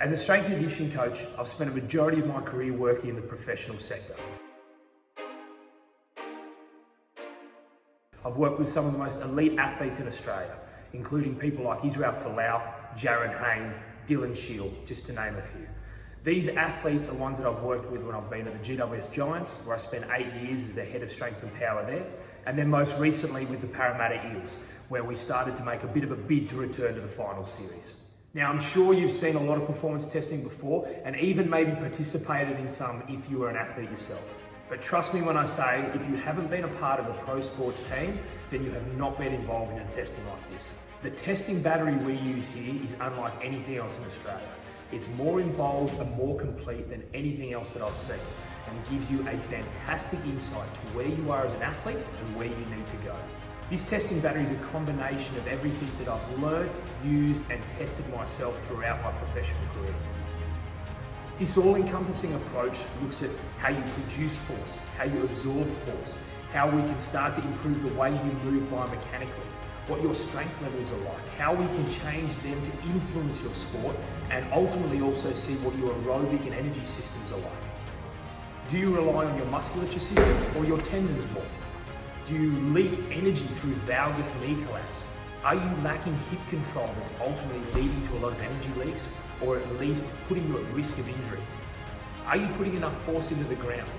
As a strength and conditioning coach, I've spent a majority of my career working in the professional sector. I've worked with some of the most elite athletes in Australia, including people like Israel Folau, Jaron Hayne, Dylan Shield, just to name a few. These athletes are ones that I've worked with when I've been at the GWS Giants, where I spent 8 years as the head of strength and power there, and then most recently with the Parramatta Eels, where we started to make a bit of a bid to return to the final series. Now, I'm sure you've seen a lot of performance testing before, and even maybe participated in some if you were an athlete yourself. But trust me when I say, if you haven't been a part of a pro sports team, then you have not been involved in a testing like this. The testing battery we use here is unlike anything else in Australia. It's more involved and more complete than anything else that I've seen, and gives you a fantastic insight to where you are as an athlete and where you need to go. This testing battery is a combination of everything that I've learned, used and tested myself throughout my professional career. This all-encompassing approach looks at how you produce force, how you absorb force, how we can start to improve the way you move biomechanically, what your strength levels are like, how we can change them to influence your sport, and ultimately also see what your aerobic and energy systems are like. Do you rely on your musculature system or your tendons more? Do you leak energy through valgus knee collapse? Are you lacking hip control that's ultimately leading to a lot of energy leaks, or at least putting you at risk of injury? Are you putting enough force into the ground?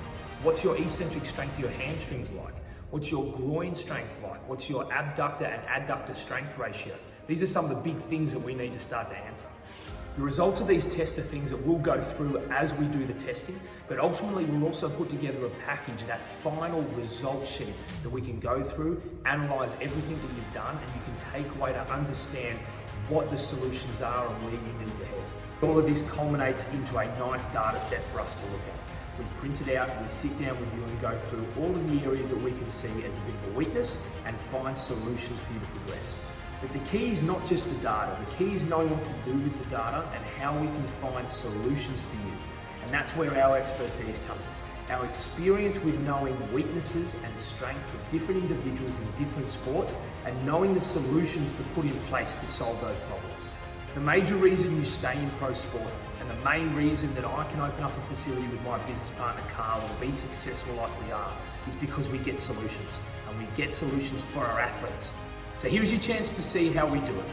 What's your eccentric strength of your hamstrings like? What's your groin strength like? What's your abductor and adductor strength ratio? These are some of the big things that we need to start to answer. The results of these tests are things that we'll go through as we do the testing, but ultimately we'll also put together a package, that final result sheet that we can go through, analyze everything that you've done, and you can take away to understand what the solutions are and where you need to head. All of this culminates into a nice data set for us to look at. We print it out, we sit down with you and go through all of the areas that we can see as a bit of a weakness and find solutions for you to progress. But the key is not just the data, the key is knowing what to do with the data and how we can find solutions for you. And that's where our expertise comes in. Our experience with knowing weaknesses and strengths of different individuals in different sports and knowing the solutions to put in place to solve those problems. The major reason you stay in pro sport and the main reason that I can open up a facility with my business partner Carl and be successful like we are is because we get solutions, and we get solutions for our athletes. So here's your chance to see how we do it.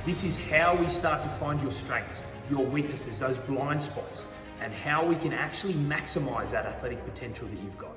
This is how we start to find your strengths, your weaknesses, those blind spots, and how we can actually maximize that athletic potential that you've got.